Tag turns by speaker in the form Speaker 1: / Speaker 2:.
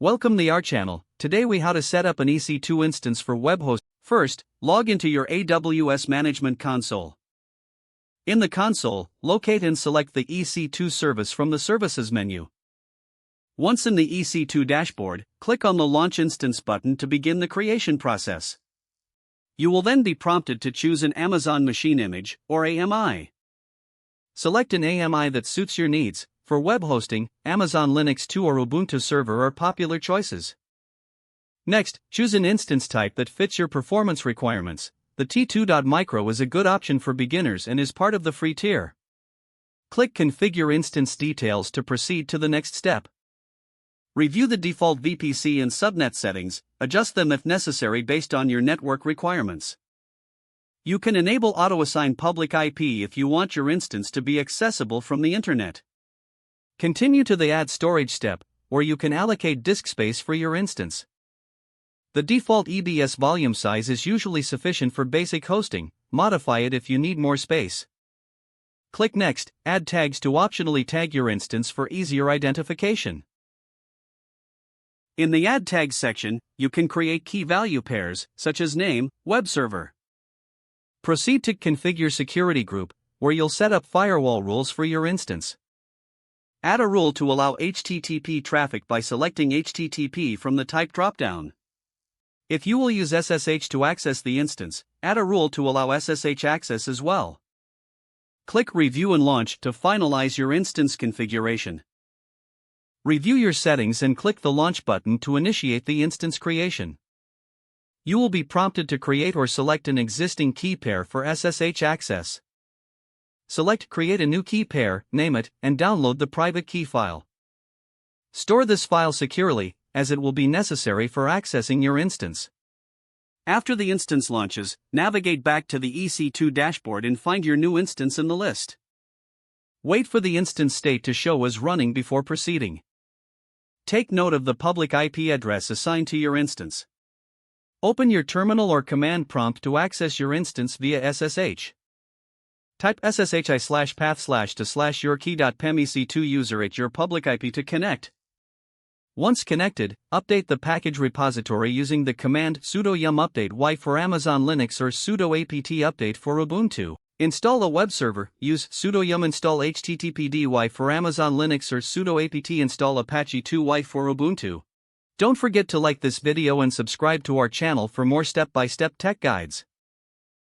Speaker 1: Welcome to our channel. Today we how to set up an EC2 instance for web host. First, log into your AWS Management Console. In the console, locate and select the EC2 service from the Services menu. Once in the EC2 dashboard, click on the Launch Instance button to begin the creation process. You will then be prompted to choose an Amazon Machine Image, or AMI. Select an AMI that suits your needs. For web hosting, Amazon Linux 2 or Ubuntu Server are popular choices. Next, choose an instance type that fits your performance requirements. The T2.micro is a good option for beginners and is part of the free tier. Click Configure Instance Details to proceed to the next step. Review the default VPC and subnet settings, adjust them if necessary based on your network requirements. You can enable auto-assign public IP if you want your instance to be accessible from the internet. Continue to the Add Storage step, where you can allocate disk space for your instance. The default EBS volume size is usually sufficient for basic hosting. Modify it if you need more space. Click Next, add tags to optionally tag your instance for easier identification. In the Add Tags section, you can create key value pairs, such as name, web server. Proceed to Configure Security Group, where you'll set up firewall rules for your instance. Add a rule to allow HTTP traffic by selecting HTTP from the type dropdown. If you will use SSH to access the instance, add a rule to allow SSH access as well. Click Review and Launch to finalize your instance configuration. Review your settings and click the Launch button to initiate the instance creation. You will be prompted to create or select an existing key pair for SSH access. Select Create a new key pair, name it, and download the private key file. Store this file securely, as it will be necessary for accessing your instance. After the instance launches, navigate back to the EC2 dashboard and find your new instance in the list. Wait for the instance state to show as running before proceeding. Take note of the public IP address assigned to your instance. Open your terminal or command prompt to access your instance via SSH. Type sshi/path/to/yourkey.pem EC2 user at your public IP to connect. Once connected, update the package repository using the command sudo yum update y for Amazon Linux or sudo apt update for Ubuntu. Install a web server, use sudo yum install httpd for Amazon Linux or sudo apt install Apache 2y for Ubuntu. Don't forget to like this video and subscribe to our channel for more step-by-step tech guides.